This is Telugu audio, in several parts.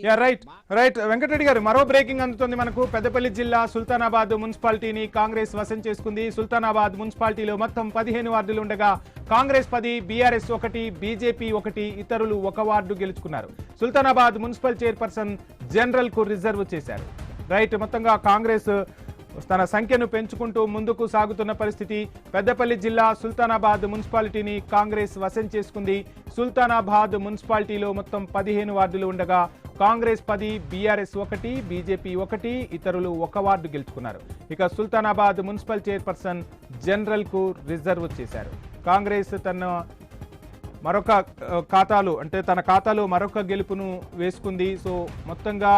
యా రైట్ రైట్ వెంకటరెడ్డి గారు మరో బ్రేకింగ్ అందుతుంది మనకు. పెద్దపల్లి జిల్లా సుల్తానాబాద్ మున్సిపాలిటీని కాంగ్రెస్ వశం చేసుకుంది. సుల్తానాబాద్ మున్సిపాలిటీలో మొత్తం 15 వార్డులు ఉండగా కాంగ్రెస్ 10, బీఆర్ఎస్ 1, బీజేపీ 1, ఇతరులు 1 వార్డు గెలుచుకున్నారు. సుల్తానాబాద్ మున్సిపల్ చైర్పర్సన్ జనరల్ కు రిజర్వ్ చేశారు. రైట్, మొత్తంగా కాంగ్రెస్ తన సంఖ్యను పెంచుకుంటూ ముందుకు సాగుతున్న పరిస్థితి. పెద్దపల్లి జిల్లా సుల్తానాబాద్ మున్సిపాలిటీని కాంగ్రెస్ వశం చేసుకుంది. సుల్తానాబాద్ మున్సిపాలిటీలో మొత్తం 15 వార్డులు ఉండగా కాంగ్రెస్ 10, బీఆర్ఎస్ 1, బీజేపీ 1, ఇతరులు 1 వార్డు గెలుచుకున్నారు. ఇక సుల్తానాబాద్ మున్సిపల్ చైర్పర్సన్ జనరల్ కు రిజర్వ్ చేశారు. కాంగ్రెస్ మరొక ఖాతాలో తన ఖాతాలో మరొక గెలుపును వేసుకుంది. సో మొత్తంగా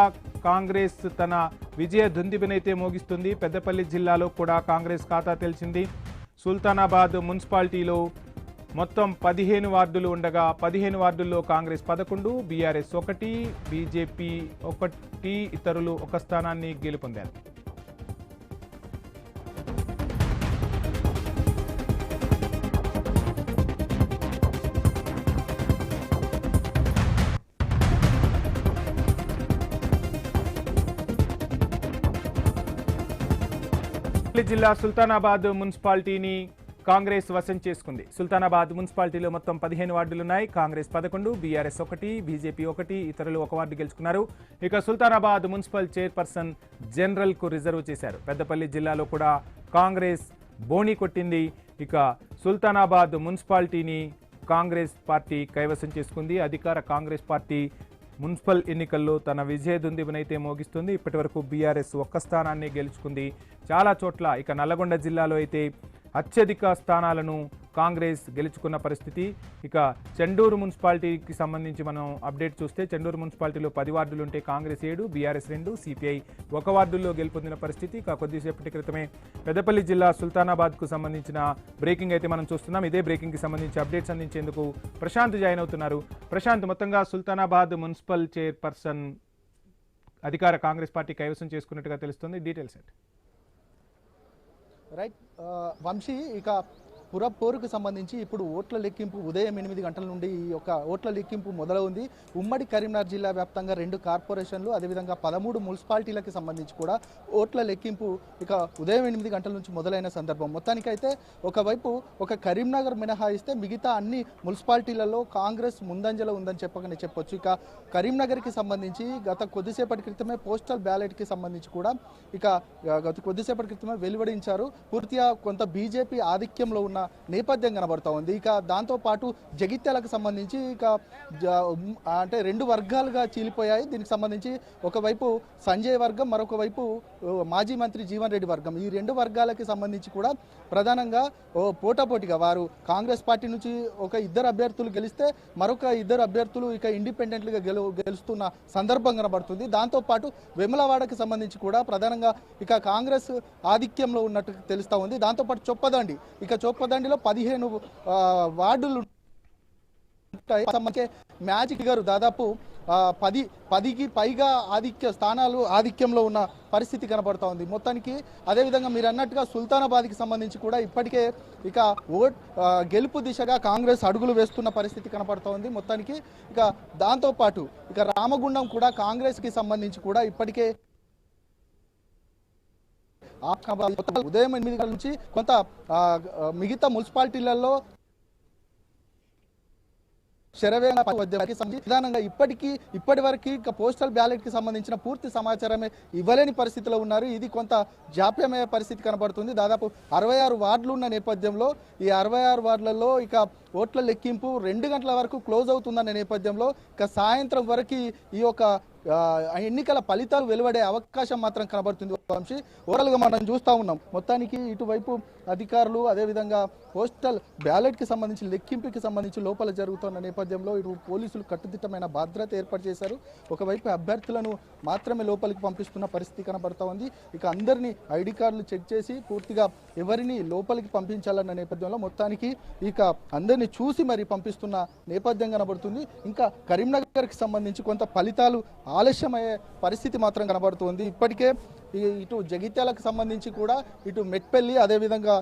కాంగ్రెస్ తన విజయ దుందిబినైతే మోగిస్తుంది. పెద్దపల్లి జిల్లాలో కూడా కాంగ్రెస్ ఖాతా తెలిసింది. సుల్తానాబాద్ మున్సిపాలిటీలో మొత్తం 15 వార్డులు ఉండగా 15 వార్డుల్లో కాంగ్రెస్ 11, బీఆర్ఎస్ 1, బీజేపీ 1, ఇతరులు 1 స్థానాన్ని గెలుపొందారు. జిల్లా సుల్తానాబాద్ మున్సిపాలిటీని కాంగ్రెస్ వశం చేసుకుంది. సుల్తానాబాద్ మున్సిపాలిటీలో మొత్తం 15 వార్డులున్నాయి. కాంగ్రెస్ 11, బీఆర్ఎస్ 1, బీజేపీ 1, ఇతరులు 1 వార్డు గెలుచుకున్నారు. ఇక సుల్తానాబాద్ మున్సిపల్ చైర్పర్సన్ జనరల్ కు రిజర్వ్ చేశారు. పెద్దపల్లి జిల్లాలో కూడా కాంగ్రెస్ బోణి కొట్టింది. ఇక సుల్తానాబాద్ మున్సిపాలిటీని కాంగ్రెస్ పార్టీ కైవసం చేసుకుంది. అధికార కాంగ్రెస్ పార్టీ మున్సిపల్ ఎన్నికల్లో తన విజయ దుందిబినైతే మోగిస్తుంది. ఇప్పటి వరకు బీఆర్ఎస్ 1 స్థానాన్ని గెలుచుకుంది. చాలా చోట్ల ఇక నల్లగొండ జిల్లాలో అయితే అత్యధిక స్థానాలను కాంగ్రెస్ గెలుచుకున్న పరిస్థితి. ఇక చెండూరు మున్సిపాలిటీకి సంబంధించి మనం అప్డేట్ చూస్తే చెండూరు మున్సిపాలిటీలో 10 వార్డులు ఉంటే కాంగ్రెస్ 7, బీఆర్ఎస్ 2, సిపిఐ 1 వార్డుల్లో గెలుపొందిన పరిస్థితి. ఇక కొద్దిసేపటి క్రితమే పెద్దపల్లి జిల్లా సుల్తానాబాద్కు సంబంధించిన బ్రేకింగ్ అయితే మనం చూస్తున్నాం. ఇదే బ్రేకింగ్కి సంబంధించి అప్డేట్స్ అందించేందుకు ప్రశాంత్ జాయిన్ అవుతున్నారు. ప్రశాంత్, మొత్తంగా సుల్తానాబాద్ మున్సిపల్ చైర్పర్సన్ అధికార కాంగ్రెస్ పార్టీ కైవసం చేసుకున్నట్టుగా తెలుస్తుంది. డీటెయిల్స్ ఏంటి? రైట్ వంశీ, ఇక పురపోరుకు సంబంధించి ఇప్పుడు ఓట్ల లెక్కింపు ఉదయం 8 గంటల నుండి ఈ యొక్క ఓట్ల లెక్కింపు మొదలవుంది. ఉమ్మడి కరీంనగర్ జిల్లా వ్యాప్తంగా 2 కార్పొరేషన్లు అదేవిధంగా 13 మున్సిపాలిటీలకు సంబంధించి కూడా ఓట్ల లెక్కింపు ఇక ఉదయం 8 గంటల నుంచి మొదలైన సందర్భం. మొత్తానికైతే ఒకవైపు ఒక కరీంనగర్ మినహాయిస్తే మిగతా అన్ని మున్సిపాలిటీలలో కాంగ్రెస్ ముందంజలో ఉందని చెప్పొచ్చు. ఇక కరీంనగర్కి సంబంధించి గత కొద్దిసేపటి క్రితమే పోస్టల్ బ్యాలెట్కి సంబంధించి కూడా గత కొద్దిసేపటి క్రితమే వెలువడించారు. పూర్తిగా కొంత బీజేపీ ఆధిక్యంలో ఉన్న నేపథ్యం కనబడుతూ ఉంది. ఇక దాంతోపాటు జగిత్యాలకు సంబంధించి ఇక అంటే 2 వర్గాలుగా చీలిపోయాయి. దీనికి సంబంధించి ఒకవైపు సంజయ్ వర్గం, మరొక వైపు మాజీ మంత్రి జీవన్ రెడ్డి వర్గం. ఈ 2 వర్గాలకి సంబంధించి కూడా ప్రధానంగా పోటాపోటీగా వారు కాంగ్రెస్ పార్టీ నుంచి ఒక 2 అభ్యర్థులు గెలిస్తే మరొక 2 అభ్యర్థులు ఇక ఇండిపెండెంట్గా గెలుస్తున్న సందర్భం కనబడుతుంది. దాంతోపాటు వెములవాడకి సంబంధించి కూడా ప్రధానంగా ఇక కాంగ్రెస్ ఆధిక్యంలో ఉన్నట్టు తెలుస్తూ ఉంది. దాంతోపాటు చొప్పదండి, ఇక చొప్పదండిలో 15 వార్డులు ఉంటాయి. మ్యాజిక్ గారు దాదాపు 10కి పైగా ఆధిక్యంలో ఉన్న పరిస్థితి కనబడతా ఉంది మొత్తానికి. అదేవిధంగా మీరు అన్నట్టుగా సుల్తానాబాద్కి సంబంధించి కూడా ఇప్పటికే ఇక గెలుపు దిశగా కాంగ్రెస్ అడుగులు వేస్తున్న పరిస్థితి కనబడతా ఉంది మొత్తానికి. ఇక దాంతోపాటు ఇక రామగుండం కూడా కాంగ్రెస్కి సంబంధించి కూడా ఇప్పటికే ఉదయం 8 గంటల నుంచి కొంత మిగతా మున్సిపాలిటీలలో ప్రధానంగా ఇప్పటి వరకు పోస్టల్ బ్యాలెట్ కి సంబంధించిన పూర్తి సమాచారమే ఇవ్వలేని పరిస్థితిలో ఉన్నారు. ఇది కొంత జాప్యమయ్యే పరిస్థితి కనబడుతుంది. దాదాపు 66 వార్డులు ఉన్న నేపథ్యంలో ఈ 66 వార్డులలో ఇక ఓట్ల లెక్కింపు 2 గంటల వరకు క్లోజ్ అవుతుందనే నేపథ్యంలో ఇక సాయంత్రం వరకు ఈ యొక్క ఎన్నికల ఫలితాలు వెలువడే అవకాశం మాత్రం కనబడుతుంది. వంశీ, ఓవరాల్గా మనం చూస్తూ ఉన్నాం మొత్తానికి ఇటువైపు అధికారులు అదేవిధంగా పోస్టల్ బ్యాలెట్కి సంబంధించి లెక్కింపుకి సంబంధించి లోపల జరుగుతున్న నేపథ్యంలో ఇటు పోలీసులు కట్టుదిట్టమైన భద్రత ఏర్పాటు చేశారు. ఒకవైపు అభ్యర్థులను మాత్రమే లోపలికి పంపిస్తున్న పరిస్థితి కనబడుతూ ఉంది. ఇక అందరినీ ఐడి కార్డులు చెక్ చేసి పూర్తిగా ఎవరిని లోపలికి పంపించాలన్న నేపథ్యంలో మొత్తానికి ఇక అందరినీ చూసి మరి పంపిస్తున్న నేపథ్యం కనబడుతుంది. ఇంకా కరీంనగర్కి సంబంధించి కొంత ఫలితాలు ఆలస్యమయ్యే పరిస్థితి మాత్రం కనబడుతుంది. ఇప్పటికే ఇటు జగిత్యాలకు సంబంధించి కూడా ఇటు మెట్పల్లి అదేవిధంగా